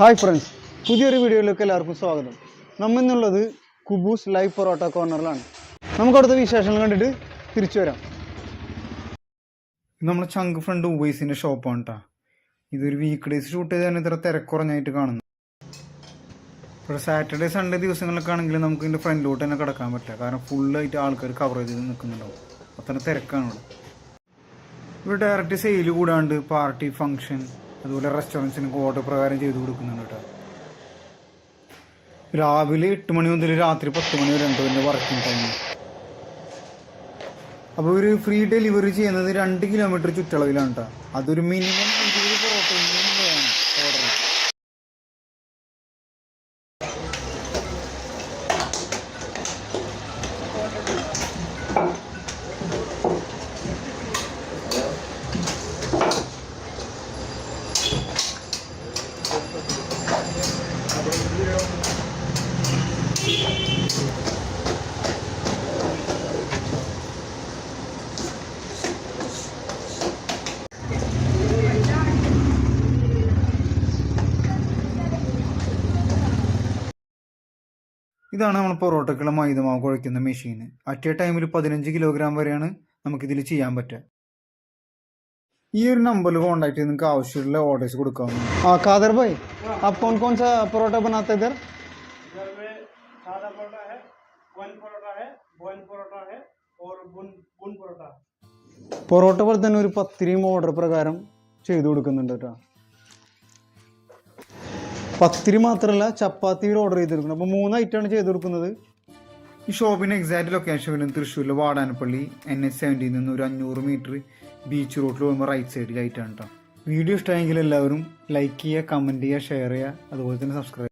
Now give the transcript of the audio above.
Hi friends, പുതിയൊരു വീഡിയോയിലേക്ക് എല്ലാവർക്കും സ്വാഗതം. നമ്മിന്നുള്ളത് കുബൂസ് ലൈവ് പൊറോട്ട കോർണറിലാണ്. നമുക്കടുത്ത വിശേഷങ്ങൾ കണ്ടിട്ട് തിരിച്ചു വരാം. ഇത് നമ്മുടെ ചങ്ക് ഫ്രണ്ട് ഉവൈസിൻ്റെ ഷോപ്പാണ് കേട്ടോ. ഇതൊരു വീക്ക് ഡേയ്സ് ഷൂട്ട് ചെയ്താൽ ഇത്ര തിരക്കുറഞ്ഞായിട്ട് കാണുന്നു. ഇപ്പോൾ സാറ്റർഡേ സൺഡേ ദിവസങ്ങളിലൊക്കെ ആണെങ്കിൽ നമുക്ക് ഇതിൻ്റെ ഫ്രണ്ടിലോട്ട് തന്നെ കിടക്കാൻ പറ്റില്ല. കാരണം ഫുള്ളായിട്ട് ആൾക്കാർ കവർ ചെയ്ത് നിൽക്കുന്നുണ്ടാവും. അത്ര തിരക്കാണ് ഇവിടെ. ഇവിടെ ഡയറക്റ്റ് സെയിൽ കൂടാണ്ട് പാർട്ടി ഫംഗ്ഷൻ അതുപോലെ റെസ്റ്റോറൻറ്റ്സിനൊക്കെ ഓർഡർ പ്രകാരം ചെയ്ത് കൊടുക്കുന്നുണ്ട് കേട്ടോ. രാവിലെ 8 മണി മുതൽ രാത്രി 10 മണി വരെ ഉണ്ട് ഇതിൻ്റെ വർക്കിംഗ് ടൈം. അപ്പോൾ ഒരു ഫ്രീ ഡെലിവറി ചെയ്യുന്നത് 2 കിലോമീറ്റർ ചുറ്റളവിലാണ് കേട്ടോ. അതൊരു മിനിമം 20 പൊറോട്ടയെങ്കിലും വേണം ഓർഡർ. ഇതാണ് നമ്മൾ പൊറോട്ടക്കുള്ള മൈദമാവ് കുഴയ്ക്കുന്ന മെഷീൻ. അറ്റ് എ ടൈമിൽ 15 കിലോഗ്രാം വരെയാണ് നമുക്കിതിൽ ചെയ്യാൻ പറ്റുക. ഈ ഒരു നമ്പറിൽ കോൺടാക്ട് ചെയ്ത് നിങ്ങൾക്ക് ആവശ്യമുള്ള ഓർഡേഴ്സ് കൊടുക്കാവുന്നതാണ്. ആ ഖാദർ ഭായ്, आप कौन कौन सा परोठा बनाते इधर? इधर में सादा परोठा है, वन परोठा है, बॉयल परोठा है और बुन परोठा. പൊറോട്ട പോലെ തന്നെ ഒരു പത്തിരിയും ഓർഡർ പ്രകാരം ചെയ്തു കൊടുക്കുന്നുണ്ട് കേട്ടോ. പത്തിരി മാത്രമല്ല, ചപ്പാത്തി ഓർഡർ ചെയ്തെടുക്കുന്നത്. അപ്പോൾ 3 ഐറ്റമാണ് ചെയ്ത് കൊടുക്കുന്നത്. ഈ ഷോപ്പിൻ്റെ എക്സാക്ട് ലൊക്കേഷൻ വരുന്നത് തൃശ്ശൂരിലെ വാടാനപ്പള്ളി NH-70 നിന്ന് ഒരു 500 മീറ്റർ ബീച്ച് റോഡിൽ പോകുമ്പോൾ റൈറ്റ് സൈഡിലായിട്ടാണ് കേട്ടോ. വീഡിയോ ഇഷ്ടമായെങ്കിൽ എല്ലാവരും ലൈക്ക് ചെയ്യുക, കമൻറ്റ് ചെയ്യുക, ഷെയർ ചെയ്യുക, അതുപോലെ തന്നെ സബ്സ്ക്രൈബ്